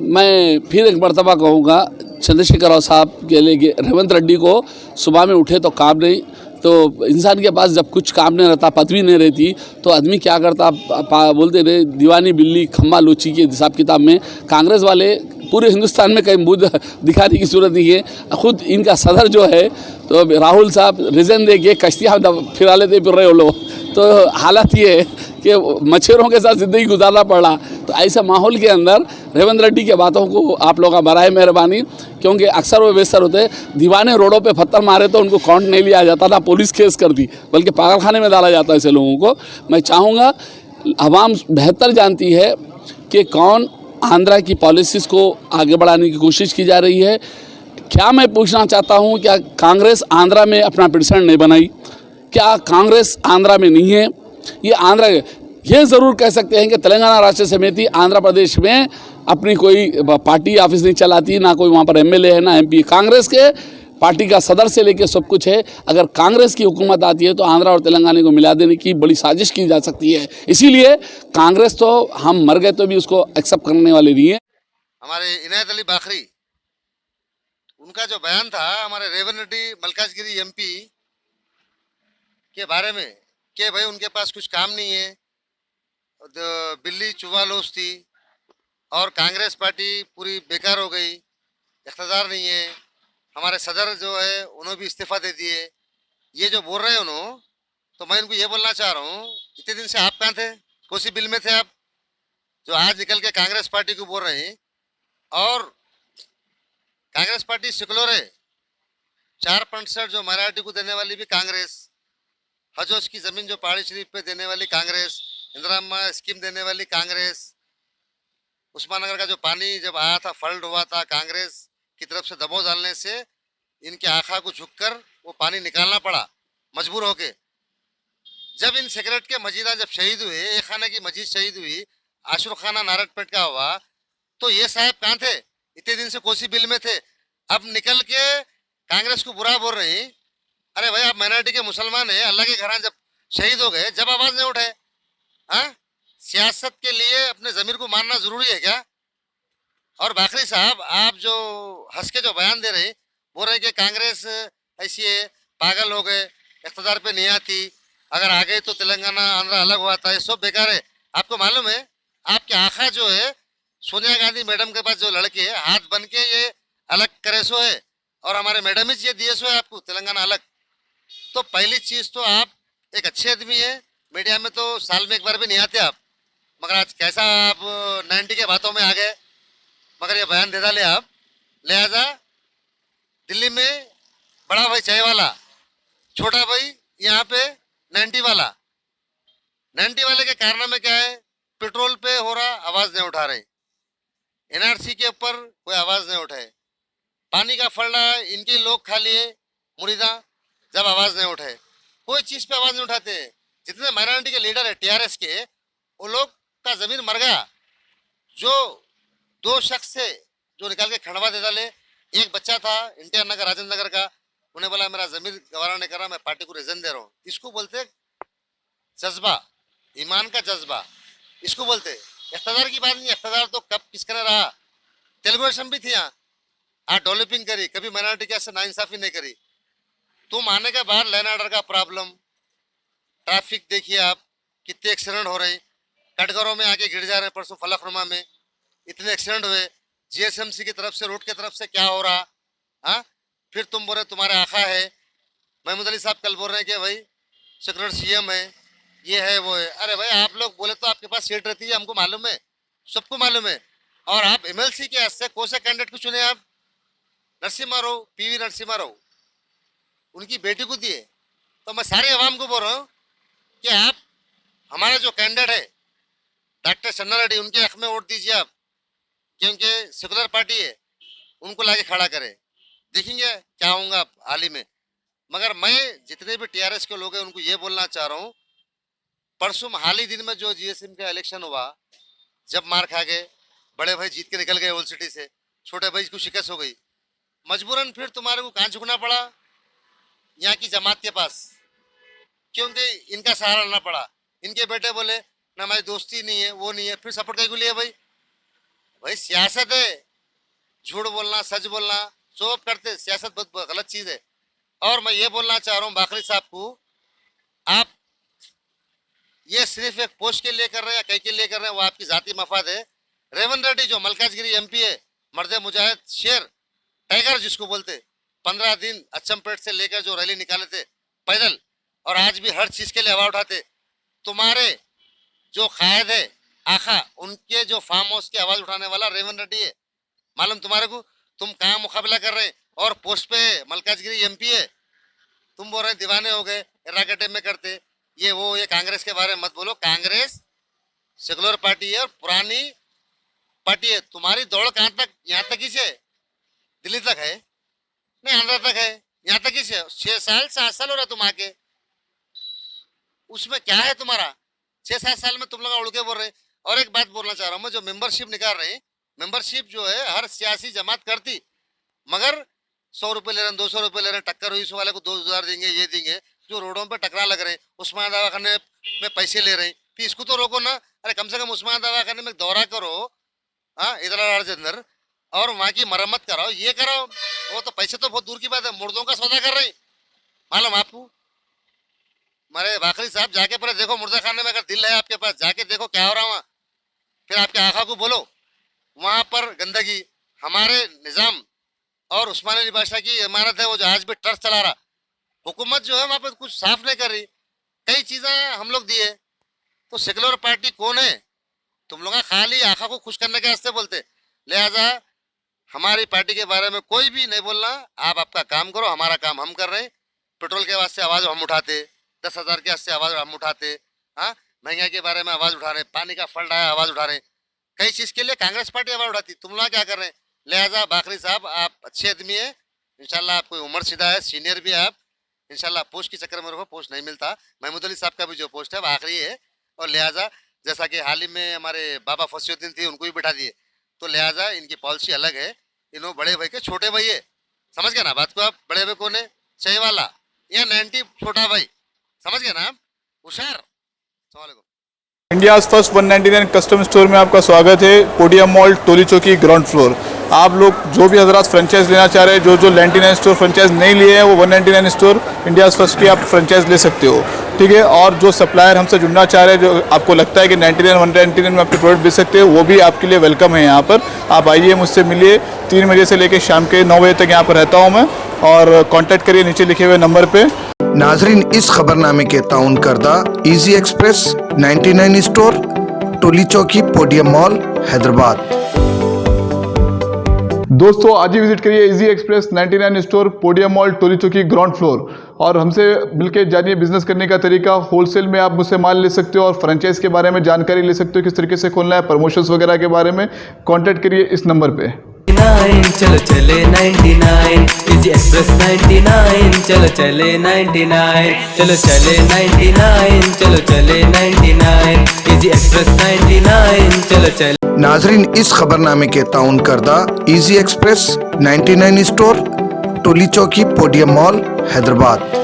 मैं फिर एक मरतबा कहूँगा चंद्रशेखर राव साहब के लिए कि रेवंत रेड्डी को सुबह में उठे तो काम नहीं, तो इंसान के पास जब कुछ काम नहीं रहता, पदवी नहीं रहती, तो आदमी क्या करता, बोलते रहे दीवानी बिल्ली खम्मा लोची के हिसाब किताब में कांग्रेस वाले पूरे हिंदुस्तान में कहीं मुँह दिखाने की जरूरत नहीं है। खुद इनका सदर जो है तो राहुल साहब रिजन दे के कश्तियाँ फिरा लेते फिर रहे हो लोग, तो हालत ये है कि मच्छरों के साथ ज़िंदगी गुजारना पड़ रहा। तो ऐसा माहौल के अंदर रेवंत रेड्डी के बातों को आप लोगों का बराए मेहरबानी, क्योंकि अक्सर वो बेहतर होते दीवाने रोडों पे पत्थर मारे तो उनको काउंट नहीं लिया जाता, ना पुलिस केस कर दी, बल्कि पागलखाने में डाला जाता है ऐसे लोगों को। मैं चाहूँगा, आवाम बेहतर जानती है कि कौन आंध्रा की पॉलिसीज़ को आगे बढ़ाने की कोशिश की जा रही है। क्या मैं पूछना चाहता हूँ, क्या कांग्रेस आंध्रा में अपना प्रेसिडेंट नहीं बनाई? क्या कांग्रेस आंध्रा में नहीं है? ये आंध्रा, ये ज़रूर कह सकते हैं कि तेलंगाना राष्ट्र समिति आंध्र प्रदेश में अपनी कोई पार्टी ऑफिस नहीं चलाती, ना कोई वहाँ पर एमएलए है, ना एमपी। कांग्रेस के पार्टी का सदर से लेकर सब कुछ है। अगर कांग्रेस की हुकूमत आती है तो आंध्रा और तेलंगाना को मिला देने की बड़ी साजिश की जा सकती है। इसीलिए कांग्रेस तो हम मर गए तो भी उसको एक्सेप्ट करने वाले नहीं है। हमारे इनायत अली बाखरी, उनका जो बयान था हमारे रेवंत रेड्डी मल्काजगिरी एमपी के बारे में कि भाई उनके पास कुछ काम नहीं है, बिल्ली चुवा लोस थी और कांग्रेस पार्टी पूरी बेकार हो गई, इख्तियार नहीं है, हमारे सदर जो है उन्होंने भी इस्तीफा दे दिए, ये जो बोल रहे हैं उन्होंने, तो मैं इनको ये बोलना चाह रहा हूँ, इतने दिन से आप कहाँ थे? कौन सी बिल में थे आप जो आज निकल के कांग्रेस पार्टी को बोल रहे हैं? और कांग्रेस पार्टी सेकुलर है, 4% जो माइनॉरिटी को देने वाली भी कांग्रेस, हज की ज़मीन जो पहाड़ी शरीफ पे देने वाली कांग्रेस, इंदिरा स्कीम देने वाली कांग्रेस, उस्माननगर का जो पानी जब आया था फ्लड हुआ था, कांग्रेस की तरफ से दबाव डालने से इनके आँखा को झुककर वो पानी निकालना पड़ा मजबूर होके। जब इन सिगरेट के मजीदा जब शहीद हुए, एक खाना की मस्जिद शहीद हुई, आशुर खाना नारकपेट का हुआ, तो ये साहब कहाँ थे? इतने दिन से कोसी बिल में थे, अब निकल के कांग्रेस को बुरा बोल रही। अरे भाई, आप माइनॉरिटी के मुसलमान है, अल्लाह के घर जब शहीद हो गए, जब आवाज़ नहीं उठाए? हाँ, सियासत के लिए अपने ज़मीर को मानना ज़रूरी है क्या? और बाखरी साहब, आप जो हंस के जो बयान दे रहे, बोल रहे कि कांग्रेस ऐसी है, पागल हो गए, इख्तियार पे नहीं आती, अगर आ गई तो तेलंगाना आंध्रा अलग हुआ था, ये सब बेकार है। आपको मालूम है आपके आँखा जो है सोनिया गांधी मैडम के पास जो लड़के है, हाथ बन के ये अलग करे सो है, और हमारे मैडम ही ये दिए सो है आपको तेलंगाना अलग। तो पहली चीज़ तो आप एक अच्छे आदमी है, मीडिया में तो साल में एक बार भी नहीं आते आप, मगर आज कैसा आप 90 के बातों में आ गए, मगर ये बयान दे डाले आप। लिहाजा दिल्ली में बड़ा भाई चाय वाला, छोटा भाई यहाँ पे 90 वाला, 90 वाले के कारनामे क्या है? पेट्रोल पे हो रहा, आवाज़ नहीं उठा रहे, एनआरसी के ऊपर कोई आवाज़ नहीं उठाए, पानी का फलड़ा इनके लोग खा लिए मुरीदा, जब आवाज़ नहीं उठाए, कोई चीज़ पे आवाज़ नहीं उठाते। जितने माइनॉरिटी के लीडर है टीआरएस के, वो लोग का ज़मीन मर गया। जो 2 शख्स थे जो निकाल के खंडवा दे डाले, एक बच्चा था एनटीआर नगर राजेंद्र नगर का, उन्हें बोला मेरा ज़मीन गवारा नहीं कर रहा, मैं पार्टी को रिजन दे रहा हूँ। इसको बोलते जज्बा, ईमान का जज्बा, इसको बोलते। इख्तियार की बात नहीं, इख्तियार तो कब किसका रहा, तेलुगु देशम भी थी यहाँ, आज डेवलपिंग करी, कभी माइनॉरिटी के साथ नाइंसाफी नहीं करी। तुम आने के बाद लैंड ऑर्डर का प्रॉब्लम, ट्रैफिक देखिए आप, कितने एक्सीडेंट हो रहे, कटघरों में आके गिर जा रहे हैं। परसों फलकनुमा में इतने एक्सीडेंट हुए, जीएसएमसी की तरफ से, रोड की तरफ से क्या हो रहा? हाँ, फिर तुम बोल रहे तुम्हारे आखा है। महमूद अली साहब कल बोल रहे हैं कि भाई सेक्रेटरी सीएम है, ये है वो है। अरे भाई, आप लोग बोले तो आपके पास सीट रहती है, हमको मालूम है, सबको मालूम है। और आप एमएलसी के हस्ते कौन से कैंडिडेट को चुने? आप नरसिम्हा राव, पीवी नरसिम्हा राव, उनकी बेटी को दिए। तो मैं सारे अवाम को बोल रहा हूँ कि आप हमारा जो कैंडिडेट है डॉक्टर चन्ना रेड्डी, उनके हक में वोट दीजिए आप, क्योंकि सेकुलर पार्टी है, उनको लाके खड़ा करें, देखेंगे क्या होगा हाल ही में। मगर मैं जितने भी टीआरएस के लोग हैं उनको ये बोलना चाह रहा हूँ, परसों हाल ही दिन में जो जीएसएम का इलेक्शन हुआ, जब मार खा गए, बड़े भाई जीत के निकल गए ओल्ड सिटी से, छोटे भाई को शिकस्त हो गई, मजबूरन फिर तुम्हारे को कहाँ झुकना पड़ा? यहाँ की जमात के पास, क्योंकि इनका सहारा लेना पड़ा। इनके बेटे बोले ना, हमारी दोस्ती नहीं है, वो नहीं है, फिर सपोर्ट कहीं को लिया भाई? भाई सियासत है, झूठ बोलना सच बोलना चुप करते, सियासत बहुत गलत चीज है। और मैं ये बोलना चाह रहा हूँ बाकरी साहब को, आप ये सिर्फ एक पोस्ट के लिए कर रहे हैं या कहीं के लिए कर रहे हैं वो आपकी जाती मफाद है। रेवंत रेड्डी जो मलकाजगिरी एमपी है, मर्द मुजाहिद शेर टाइगर जिसको बोलते, 15 दिन अचमपेट से लेकर जो रैली निकाले थे पैदल, और आज भी हर चीज के लिए आवाज उठाते। तुम्हारे जो कायद है आखा, उनके जो फार्म हाउस की आवाज उठाने वाला रेवंत रेड्डी है। मालूम तुम्हारे को, तुम कहाँ मुकाबला कर रहे, और पोस्ट पे मलकाजगिरी एमपी है, तुम बोल रहे दीवाने हो गए, एर्रागड्डे में करते ये वो, ये कांग्रेस के बारे में मत बोलो। कांग्रेस सेकुलर पार्टी है और पुरानी पार्टी है। तुम्हारी दौड़ कहाँ तक, यहाँ तक ही से दिल्ली तक है, नहीं आंध्रा तक है, यहाँ तक ही से 6 साल 7 साल हो रहा तुम आके, उसमें क्या है तुम्हारा? 6-7 साल में तुम लोग उड़ के बोल रहे। और एक बात बोलना चाह रहा हूँ मैं, जो मेंबरशिप निकाल रहे हैं, मेंबरशिप जो है हर सियासी जमात करती, मगर 100 रुपये ले रहे हैं, 200 रुपये ले रहे हैं, टक्कर हुई वाले को 2000 देंगे, ये देंगे। जो रोडों पे टकरा लग रहे हैं, उस्मान दवाखाने में पैसे ले रहे हैं, फिर इसको तो रोको ना। अरे कम से कम उस्मान दवाखाने में दौरा करो, हाँ इधर के अंदर, और वहाँ की मरम्मत कराओ, ये कराओ। वो तो पैसे तो बहुत दूर की बात है, मुर्दों का सौदा कर रहे हैं। मालूम आपको? हमारे बाकरी साहब जाके पहले देखो मुर्दा खाने में, अगर दिल है आपके पास जाके देखो क्या हो रहा वहाँ, फिर आपके आखा को बोलो। वहाँ पर गंदगी, हमारे निज़ाम और उस्मानी अली बादशाह की इमारत है, वो जो आज भी ट्रस्ट चला रहा, हुकूमत जो है वहाँ पर कुछ साफ नहीं कर रही। कई चीज़ें हम लोग दिए, तो सेकुलर पार्टी कौन है? तुम लोग खाली आखा को खुश करने के वास्ते बोलते। लिहाजा हमारी पार्टी के बारे में कोई भी नहीं बोलना। आप आपका काम करो, हमारा काम हम कर रहे हैं। पेट्रोल के वास्ते आवाज़ हम उठाते, 10,000 के वास्ते आवाज़ हम उठाते, हाँ महंगाई के बारे में आवाज़ उठा रहे, पानी का फंड आया आवाज़ उठा रहे। कई चीज़ के लिए कांग्रेस पार्टी आवाज़ उठाती, तुम लोग क्या कर रहे हैं? लिहाजा बाकरी साहब आप अच्छे आदमी है, इंशाल्लाह आपको उम्र सीधा है, सीनियर भी है आप, इंशाल्लाह पोस्ट के चक्कर में रहो, पोस्ट नहीं मिलता। महमूद अली साहब का भी जो पोस्ट है वो आखिरी है, और लिहाजा जैसा कि हाल ही में हमारे बाबा फसीउद्दीन थी, उनको भी बिठा दिए, तो लिहाजा इनकी पॉलिसी अलग है। इन्हों बड़े भाई के छोटे भाई है, समझ गए ना बात को आप? बड़े भाई कौन है? सही वाला या 90 छोटा भाई, समझ गए ना आप? होशियार। अस्सलाम वालेकुम। इंडिया फर्स्ट 199 कस्टम स्टोर में आपका स्वागत है। Podium mall, Toli Chowki, ground floor. आप लोग जो भी हजरात फ्रेंचाइज लेना चाह रहे हैं, जो 99 स्टोर फ्रेंचाइज नहीं लिए हैं, वो 199 स्टोर इंडिया फर्स्ट की आप फ्रेंचाइज ले सकते हो, ठीक है। और जो सप्लायर हमसे जुड़ना चाह रहे हैं, जो आपको लगता है कि 99 199 में आपके प्रोडक्ट बेच सकते हो, वो भी आपके लिए वेलकम है यहाँ पर। आप आइए, मुझसे मिलिए। 3 बजे से लेकर शाम के 9 बजे तक यहाँ पर रहता हूँ मैं, और कॉन्टैक्ट करिए नीचे लिखे हुए नंबर पर। नाजरीन, इस खबरनामे के ताउन करदा इजी एक्सप्रेस 99 स्टोर, टोली चौकी, पोडियम मॉल, हैदराबाद। दोस्तों आज ही विजिट करिए easy express 99 store, podium mall, Toli Chowki, ground floor, और हमसे मिलकर जानिए बिजनेस करने का तरीका। होलसेल में आप मुझसे माल ले सकते हो, और फ्रेंचाइज के बारे में जानकारी ले सकते हो, किस तरीके से खोलना है, प्रमोशंस वगैरह के बारे में। कॉन्टैक्ट करिए इस नंबर पे। चलो चले 99 इजी एक्सप्रेस 99, चलो चले 99, चलो चले 99, चलो चले 99 इजी एक्सप्रेस 99, चलो चले। नाजरीन, इस खबरनामे के ताउन करदा इजी एक्सप्रेस 99 स्टोर, टोली चौकी, पोडियम मॉल, हैदराबाद।